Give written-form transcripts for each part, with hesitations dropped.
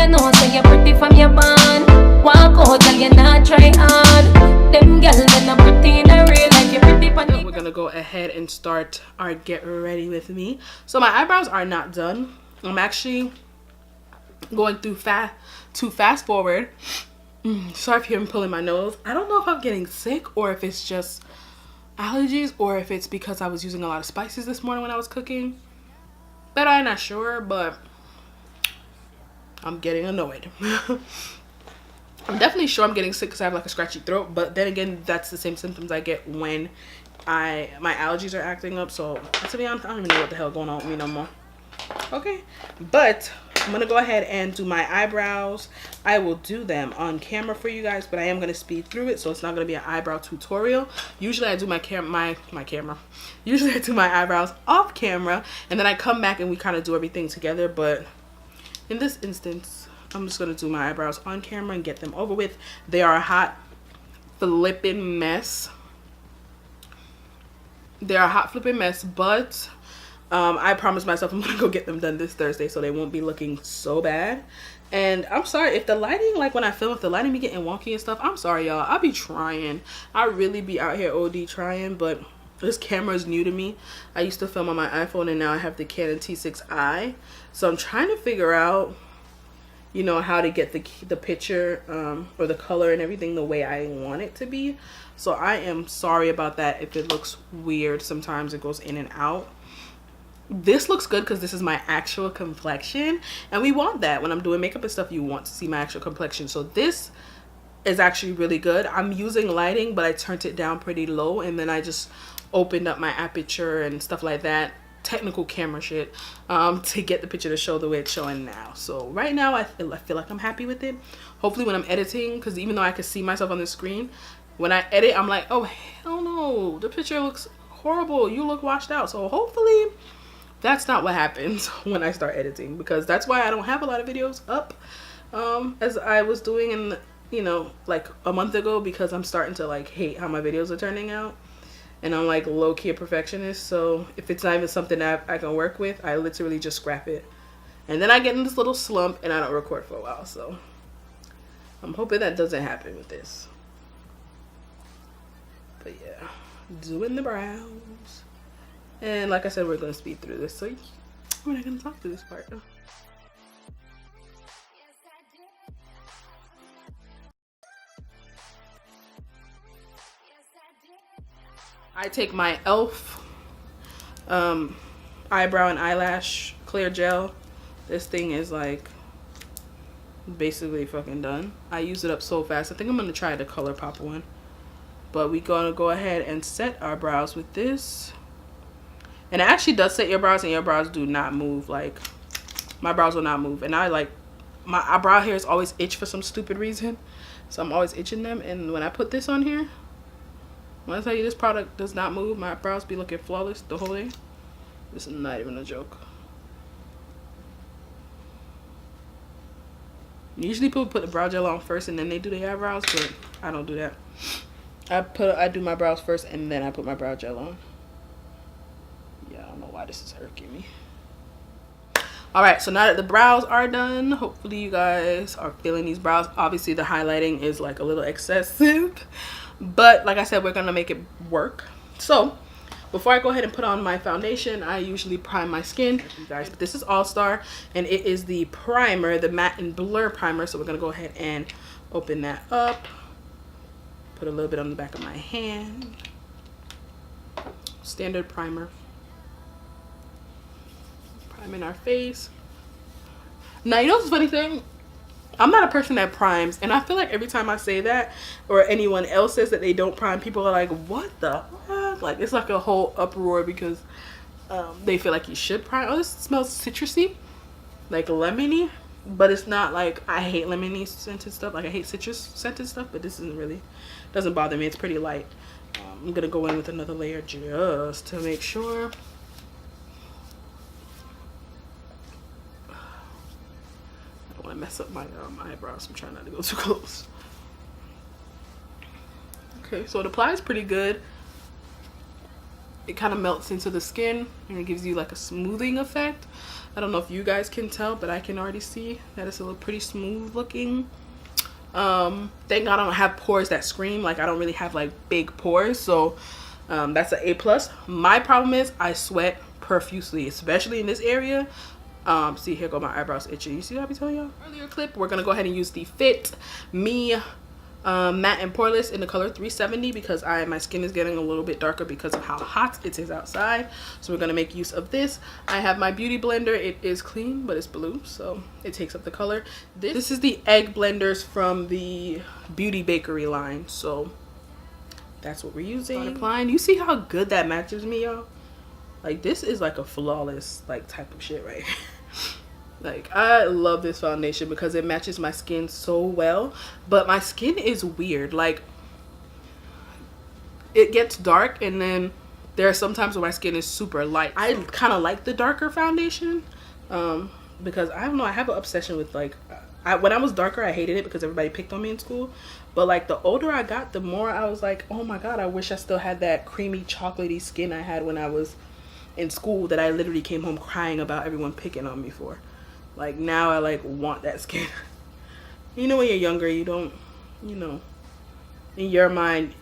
know say you're pretty from your band. Walk out, tell you not try hard. Them girls that not pretty in a real life, you're pretty funny. We're gonna go ahead and start our get ready with me. So my eyebrows are not done. I'm actually going through fast forward. Sorry if you're pulling my nose. I don't know if I'm getting sick or if it's just allergies or if it's because I was using a lot of spices this morning when I was cooking. But I'm not sure, but I'm getting annoyed. I'm definitely sure I'm getting sick because I have like a scratchy throat, but then again, that's the same symptoms I get when my allergies are acting up. So to be honest, I don't even know what the hell going on with me no more. Okay, but I'm gonna go ahead and do my eyebrows. I will do them on camera for you guys, but I am gonna speed through it, so it's not gonna be an eyebrow tutorial. Usually I do usually I do my eyebrows off camera, and then I come back and we kind of do everything together. But in this instance, I'm just gonna do my eyebrows on camera and get them over with. They are a hot flipping mess. They're a hot flipping mess, but I promised myself I'm gonna go get them done this Thursday, so they won't be looking so bad. And I'm sorry if the lighting, like when I film, if the lighting be getting wonky and stuff, I'm sorry y'all. I be trying. I really be out here OD trying, but this camera is new to me. I used to film on my iPhone and now I have the Canon T6i. So I'm trying to figure out, you know, how to get the picture or the color and everything the way I want it to be. So I am sorry about that if it looks weird. Sometimes it goes in and out. This looks good because this is my actual complexion, and we want that when I'm doing makeup and stuff. You want to see my actual complexion, so this is actually really good. I'm using lighting, but I turned it down pretty low, and then I just opened up my aperture and stuff like that, technical camera shit, to get the picture to show the way it's showing now. So right now I feel like I'm happy with it. Hopefully when I'm editing, because even though I can see myself on the screen, when I edit I'm like, oh hell no, the picture looks horrible, you look washed out. So hopefully that's not what happens when I start editing, because that's why I don't have a lot of videos up as I was doing in, you know, like a month ago, because I'm starting to like hate how my videos are turning out, and I'm like low-key a perfectionist. So if it's not even something that I can work with, I literally just scrap it, and then I get in this little slump and I don't record for a while. So I'm hoping that doesn't happen with this. But yeah, doing the brows. And like I said, we're going to speed through this, so we're not going to talk through this part. I take my e.l.f. Eyebrow and eyelash clear gel. This thing is like basically fucking done. I use it up so fast. I think I'm going to try the ColourPop one. But we're going to go ahead and set our brows with this. And it actually does set your brows, and your brows do not move. Like, my brows will not move. And I like, my eyebrow hairs always itch for some stupid reason. So I'm always itching them. And when I put this on here, when I tell you this product does not move, my brows be looking flawless the whole day. This is not even a joke. Usually people put the brow gel on first and then they do their eyebrows, but I don't do that. I do my brows first and then I put my brow gel on. Yeah, I don't know why this is irking me. Alright, so now that the brows are done, hopefully you guys are feeling these brows. Obviously the highlighting is like a little excessive, but like I said, we're gonna make it work. So before I go ahead and put on my foundation, I usually prime my skin, you guys. But this is All Star, and it is the primer, the matte and blur primer. So we're gonna go ahead and open that up. Put a little bit on the back of my hand. Standard primer. Priming our face. Now, you know what's the funny thing? I'm not a person that primes, and I feel like every time I say that, or anyone else says that they don't prime, people are like, what the fuck? Like, it's like a whole uproar because they feel like you should prime. Oh, this smells citrusy, like lemony, but it's not like, I hate lemony scented stuff. Like, I hate citrus scented stuff, but this isn't really, doesn't bother me. It's pretty light. I'm gonna go in with another layer just to make sure. I don't want to mess up my eyebrows. I'm trying not to go too close. Okay, so it applies pretty good. It kind of melts into the skin and it gives you like a smoothing effect. I don't know if you guys can tell, but I can already see that it's a little pretty smooth looking. Thank God I don't have pores that scream. Like, I don't really have like big pores, so that's an A+. My problem is I sweat profusely, especially in this area. See, here go my eyebrows itching. You see what I be telling y'all earlier clip? We're gonna go ahead and use the Fit Me matte and poreless in the color 370 because my skin is getting a little bit darker because of how hot it is outside. So we're gonna make use of this. I have my beauty blender. It is clean, but it's blue, so it takes up the color. This is the egg blenders from the Beauty Bakery line, so that's what we're using. Start applying. You see how good that matches me, y'all? Like, this is like a flawless like type of shit right here. Like, I love this foundation because it matches my skin so well. But my skin is weird. Like, it gets dark, and then there are some times where my skin is super light. I kind of like the darker foundation because I don't know, I have an obsession with like, when I was darker I hated it because everybody picked on me in school. But like, the older I got, the more I was like, oh my god, I wish I still had that creamy chocolatey skin I had when I was in school, that I literally came home crying about everyone picking on me for. Like, now I like want that skin. You know, when you're younger, you don't, you know, in your mind,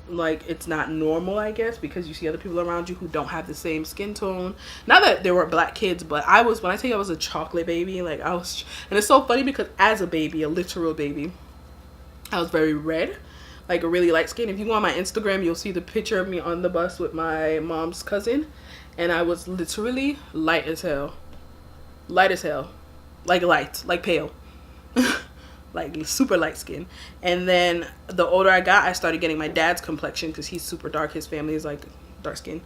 like, it's not normal, I guess, because you see other people around you who don't have the same skin tone. Not that there were black kids, but I was, when I tell you I was a chocolate baby, like, I was. And it's so funny because as a baby, a literal baby, I was very red, like a really light skin. If you go on my Instagram, you'll see the picture of me on the bus with my mom's cousin, and I was literally light as hell. Light as hell. Like light, like pale. Like super light skin. And then the older I got, I started getting my dad's complexion because he's super dark. His family is like dark skin,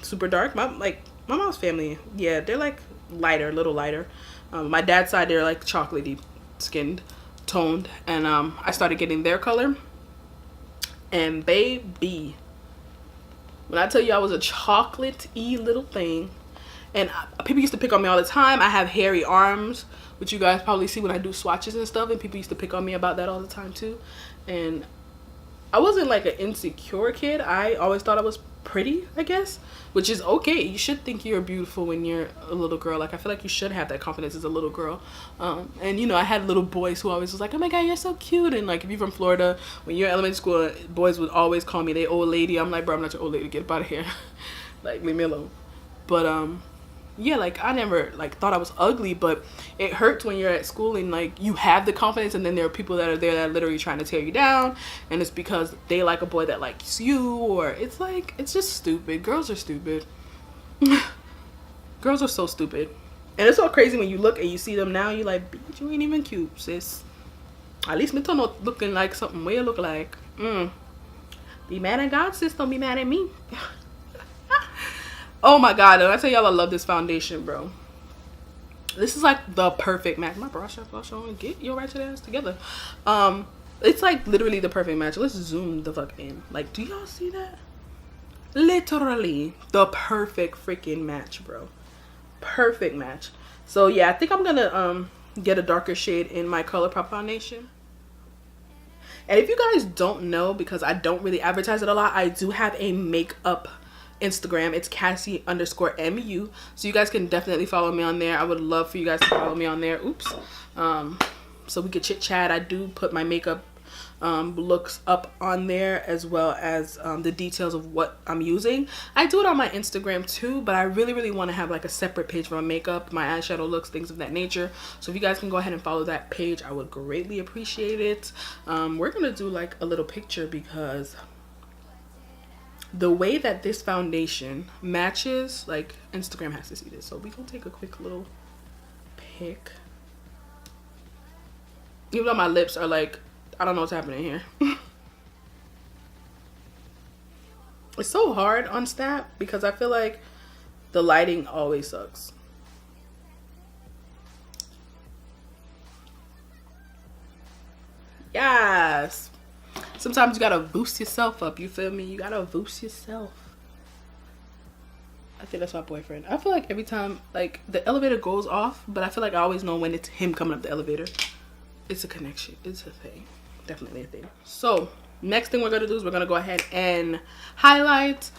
super dark. My mom's family, yeah, they're like lighter, a little lighter. My dad's side, they're like chocolatey skinned, toned, and I started getting their color. And baby, when I tell you I was a chocolate-y little thing, and people used to pick on me all the time. I have hairy arms, which you guys probably see when I do swatches and stuff, and people used to pick on me about that all the time too. And I wasn't like an insecure kid. I always thought I was pretty, I guess, which is okay. You should think you're beautiful when you're a little girl. Like, I feel like you should have that confidence as a little girl. And you know, I had little boys who always was like, oh my god, you're so cute. And like, if you're from Florida, when you're in elementary school, boys would always call me they old lady. I'm like, bro, I'm not your old lady, get up out of here. Like, leave me alone. But yeah, like, I never like thought I was ugly, but it hurts when you're at school and like you have the confidence, and then there are people that are there that are literally trying to tear you down, and it's because they like a boy that likes you, or it's like, it's just stupid. Girls are stupid. Girls are so stupid. And it's so crazy when you look and you see them now, you're like, bitch, you ain't even cute, sis. At least me not looking like something way look like. Be mad at God, sis, don't be mad at me. Oh my god, and I tell y'all I love this foundation, bro. This is like the perfect match. My brush on, get your ratchet ass together. It's like literally the perfect match. Let's zoom the fuck in. Like, do y'all see that? Literally the perfect freaking match, bro. Perfect match. So yeah, I think I'm gonna get a darker shade in my ColourPop foundation. And if you guys don't know, because I don't really advertise it a lot, I do have a makeup Instagram. It's Cassie_MU, so you guys can definitely follow me on there. I would love for you guys to follow me on there. Oops. So we could chit chat. I do put my makeup looks up on there, as well as the details of what I'm using. I do it on my Instagram too, but I really want to have like a separate page for my makeup, my eyeshadow looks, things of that nature. So if you guys can go ahead and follow that page, I would greatly appreciate it. We're gonna do like a little picture because the way that this foundation matches, like, Instagram has to see this. So we gonna take a quick little pic. Even though my lips are like, I don't know what's happening here. It's so hard on Snap because I feel like the lighting always sucks. Yes. Sometimes you gotta boost yourself up, you feel me? You gotta boost yourself. I think that's my boyfriend. I feel like every time, like, the elevator goes off, but I feel like I always know when it's him coming up the elevator. It's a connection. It's a thing. Definitely a thing. So, next thing we're gonna do is we're gonna go ahead and highlight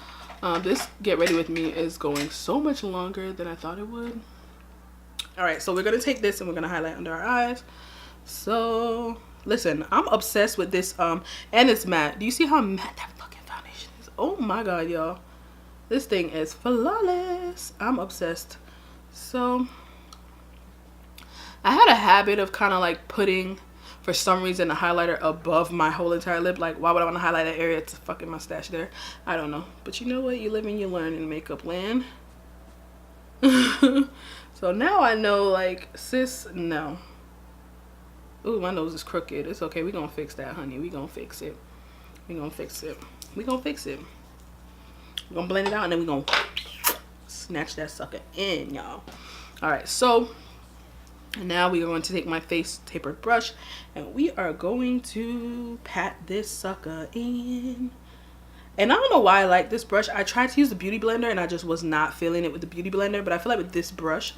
This Get Ready With Me is going so much longer than I thought it would. Alright, so we're going to take this and we're going to highlight under our eyes. So, listen, I'm obsessed with this, and it's matte. Do you see how matte that fucking foundation is? Oh my god, y'all. This thing is flawless. I'm obsessed. So, I had a habit of kind of like putting, for some reason, a highlighter above my whole entire lip. Like, why would I want to highlight that area? It's a fucking mustache there. I don't know. But you know what? You live and you learn in makeup land. So now I know, like, sis, no. Ooh, my nose is crooked. It's okay. We're going to fix that, honey. We're going to fix it. We're going to fix it. We're going to fix it. We're going to blend it out and then we're going to snatch that sucker in, y'all. Alright, so now we are going to take my face tapered brush and we are going to pat this sucker in. And I don't know why I like this brush. I tried to use the Beauty Blender and I just was not feeling it with the Beauty Blender. But I feel like with this brush,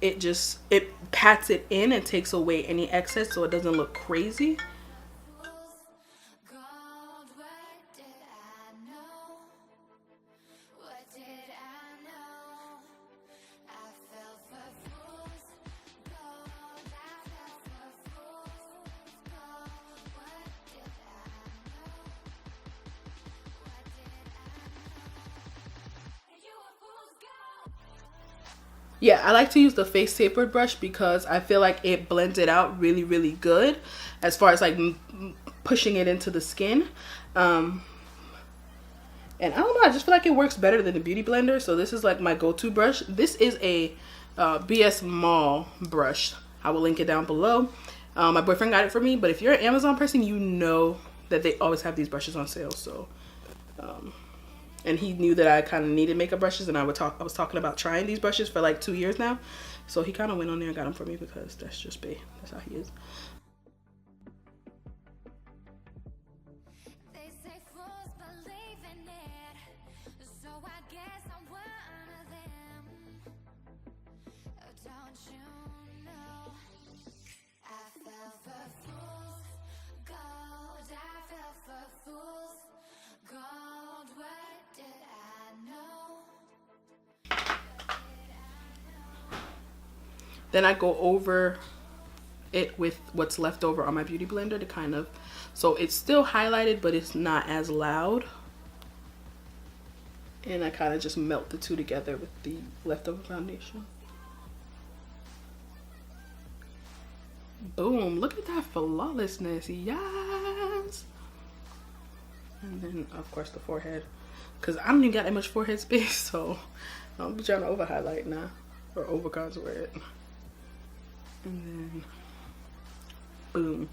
it pats it in and takes away any excess so it doesn't look crazy. Yeah, I like to use the face tapered brush because I feel like it blends it out really, really good as far as like pushing it into the skin. And I don't know, I just feel like it works better than the Beauty Blender. So this is like my go-to brush. This is a BS Mall brush. I will link it down below. My boyfriend got it for me, but if you're an Amazon person, you know that they always have these brushes on sale. So and he knew that I kind of needed makeup brushes, and I was talking about trying these brushes for like 2 years now. So he kind of went on there and got them for me because that's just bae. That's how he is. Then I go over it with what's left over on my Beauty Blender to kind of, so it's still highlighted, but it's not as loud. And I kind of just melt the two together with the leftover foundation. Boom, look at that flawlessness, yes. And then of course the forehead, because I don't even got that much forehead space, so I'll be trying to over highlight now or over contour it. And then boom.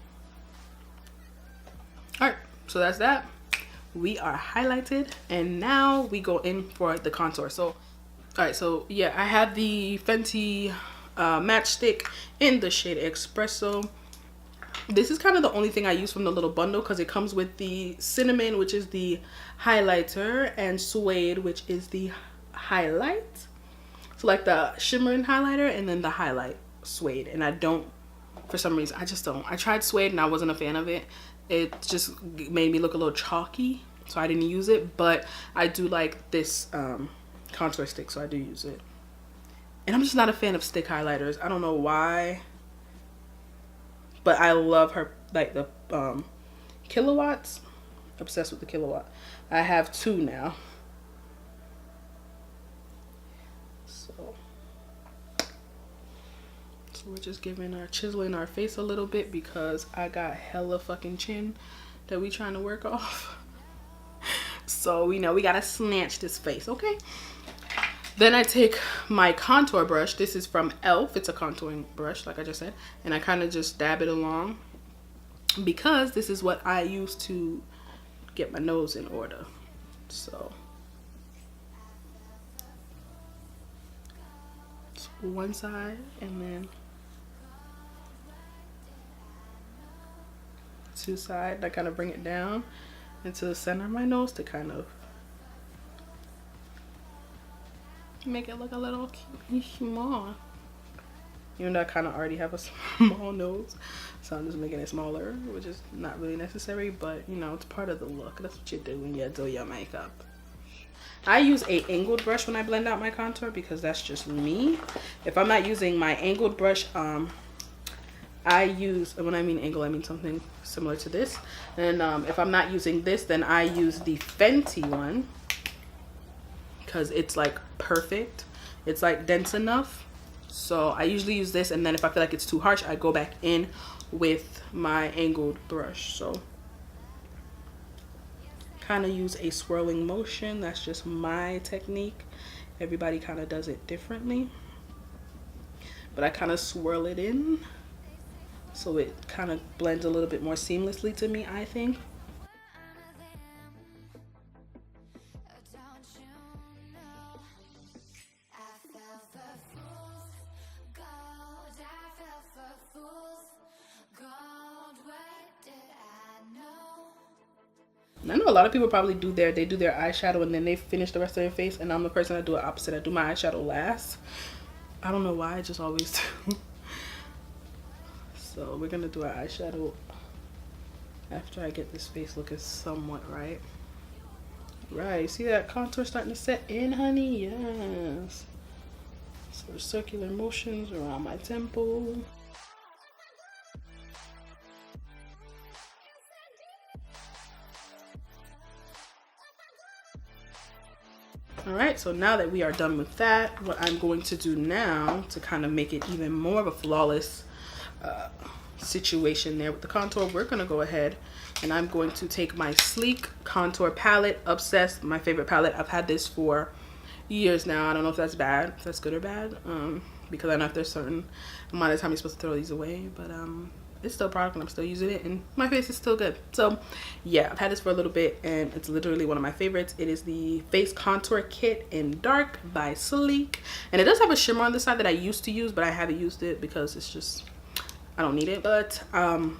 All right, so that's that. We are highlighted and now we go in for the contour. So all right, so yeah, I have the Fenty matchstick in the shade Espresso. This is kind of the only thing I use from the little bundle because it comes with the cinnamon, which is the highlighter, and suede, which is the highlight. So like the shimmering highlighter and then the highlight suede. And I don't, for some reason, I just don't. I tried suede and I wasn't a fan of it. It just made me look a little chalky, so I didn't use it. But I do like this contour stick, so I do use it. And I'm just not a fan of stick highlighters. I don't know why, but I love her, like the kilowatts. Obsessed with the kilowatt. I have 2 now. So we're just chiseling our face a little bit because I got hella fucking chin that we trying to work off. So we know we gotta snatch this face, okay? Then I take my contour brush. This is from e.l.f. It's a contouring brush, like I just said. And I kind of just dab it along because this is what I use to get my nose in order. So one side and then 2 sides. I kind of bring it down into the center of my nose to kind of make it look a little cute, small. Even though I kind of already have a small nose, so I'm just making it smaller, which is not really necessary, but you know, it's part of the look. That's what you do when you do your makeup. I use a angled brush when I blend out my contour because that's just me. If I'm not using my angled brush, I use, when I mean angle, I mean something similar to this. And if I'm not using this, then I use the Fenty one because it's like perfect. It's like dense enough. So I usually use this, and then if I feel like it's too harsh, I go back in with my angled brush. So kind of use a swirling motion. That's just my technique. Everybody kind of does it differently, but I kind of swirl it in so it kind of blends a little bit more seamlessly to me, I think. I know a lot of people probably do their eyeshadow and then they finish the rest of their face, and I'm the person that do it opposite. I do my eyeshadow last. I don't know why, I just always do. So we're gonna do our eyeshadow after I get this face looking somewhat right. Right, see that contour starting to set in, honey? Yes. So circular motions around my temple. All right, so now that we are done with that, what I'm going to do now to kind of make it even more of a flawless situation there with the contour, we're going to go ahead and I'm going to take my Sleek contour palette, Obsessed, my favorite palette. I've had this for years now. I don't know if that's bad, if that's good or bad, because I know if there's certain amount of time you're supposed to throw these away, but it's still a product and I'm still using it and my face is still good. So yeah, I've had this for a little bit and it's literally one of my favorites. It is the Face Contour Kit in Dark by Sleek, and it does have a shimmer on the side that I used to use, but I haven't used it because it's just, I don't need it. But I'm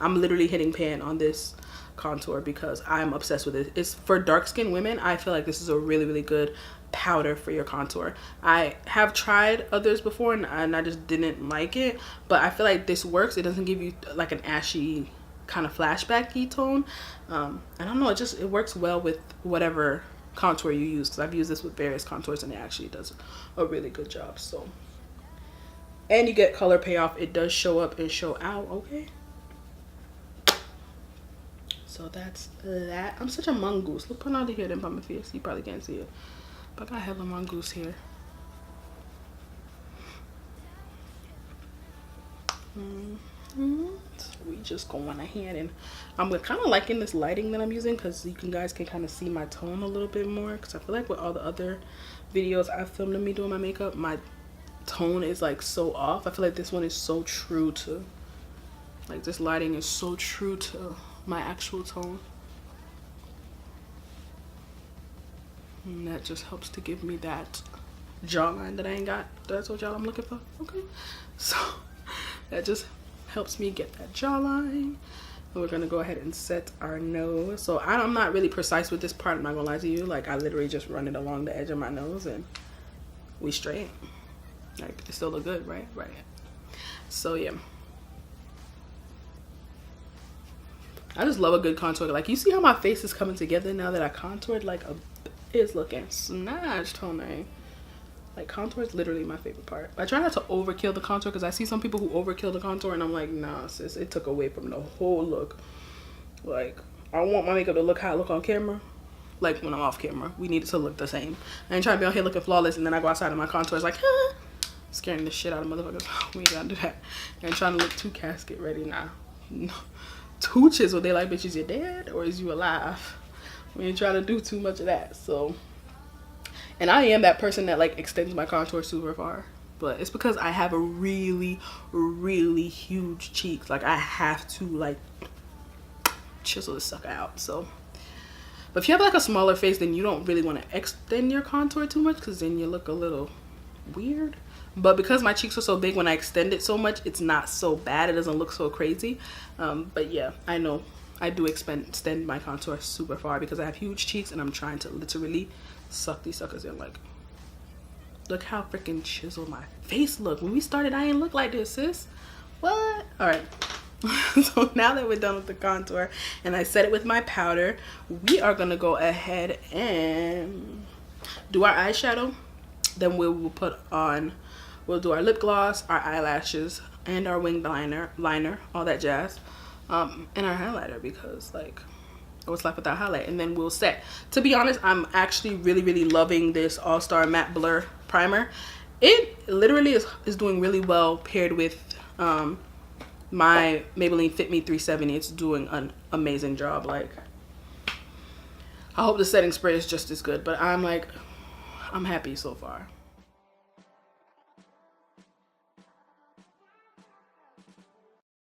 literally hitting pan on this contour because I'm obsessed with it. It's for dark skinned women. I feel like this is a really, really good powder for your contour. I have tried others before and I just didn't like it, but I feel like this works. It doesn't give you like an ashy kind of flashbacky tone. I don't know, it works well with whatever contour you use, because I've used this with various contours and it actually does a really good job. So, and you get color payoff. It does show up and show out, okay? So that's that. I'm such a mongoose. Look, put out of here then by my face. You probably can't see it, but I got hella mongoose here. So we just go on ahead, and I'm kind of liking this lighting that I'm using because you guys can kind of see my tone a little bit more, because I feel like with all the other videos I've filmed of me doing my makeup, my tone is like so off. I feel like this one is so true to, like, this lighting is so true to my actual tone, and that just helps to give me that jawline that I ain't got, that I told y'all I'm looking for. Okay, so that just helps me get that jawline. And we're gonna go ahead and set our nose. So I'm not really precise with this part, I'm not gonna lie to you. Like, I literally just run it along the edge of my nose and we straight. Like, it still look good, right? Right. So yeah, I just love a good contour. Like, you see how my face is coming together now that I contoured? Like, it's looking snatched, honey. Like, contour is literally my favorite part. I try not to overkill the contour because I see some people who overkill the contour and I'm like, nah, sis, it took away from the whole look. Like, I want my makeup to look how I look on camera. Like, when I'm off camera, we need it to look the same. I ain't trying to be on here looking flawless and then I go outside and my contour is like, huh, scaring the shit out of motherfuckers. We ain't gotta do that. And trying to look too casket ready now. No. Too chisel. They like, bitch, is you dead or is you alive? We ain't trying to do too much of that. So, and I am that person that like extends my contour super far, but it's because I have a really, really huge cheeks. Like, I have to like chisel this sucker out. So, but if you have like a smaller face, then you don't really want to extend your contour too much because then you look a little weird. But because my cheeks are so big, when I extend it so much, it's not so bad. It doesn't look so crazy. But yeah, I know I do extend my contour super far because I have huge cheeks and I'm trying to literally suck these suckers in. Like, look how freaking chiseled my face look. When we started, I ain't look like this, sis. What? All right. So now that we're done with the contour and I set it with my powder, we are gonna go ahead and do our eyeshadow. Then we will we'll do our lip gloss, our eyelashes, and our winged liner, all that jazz, and our highlighter, because like what's left without highlight. And then we'll set. To be honest, I'm actually really loving this All-Star Matte Blur primer. It literally is doing really well paired with my Maybelline Fit Me 370. It's doing an amazing job. Like, I hope the setting spray is just as good, but I'm happy so far.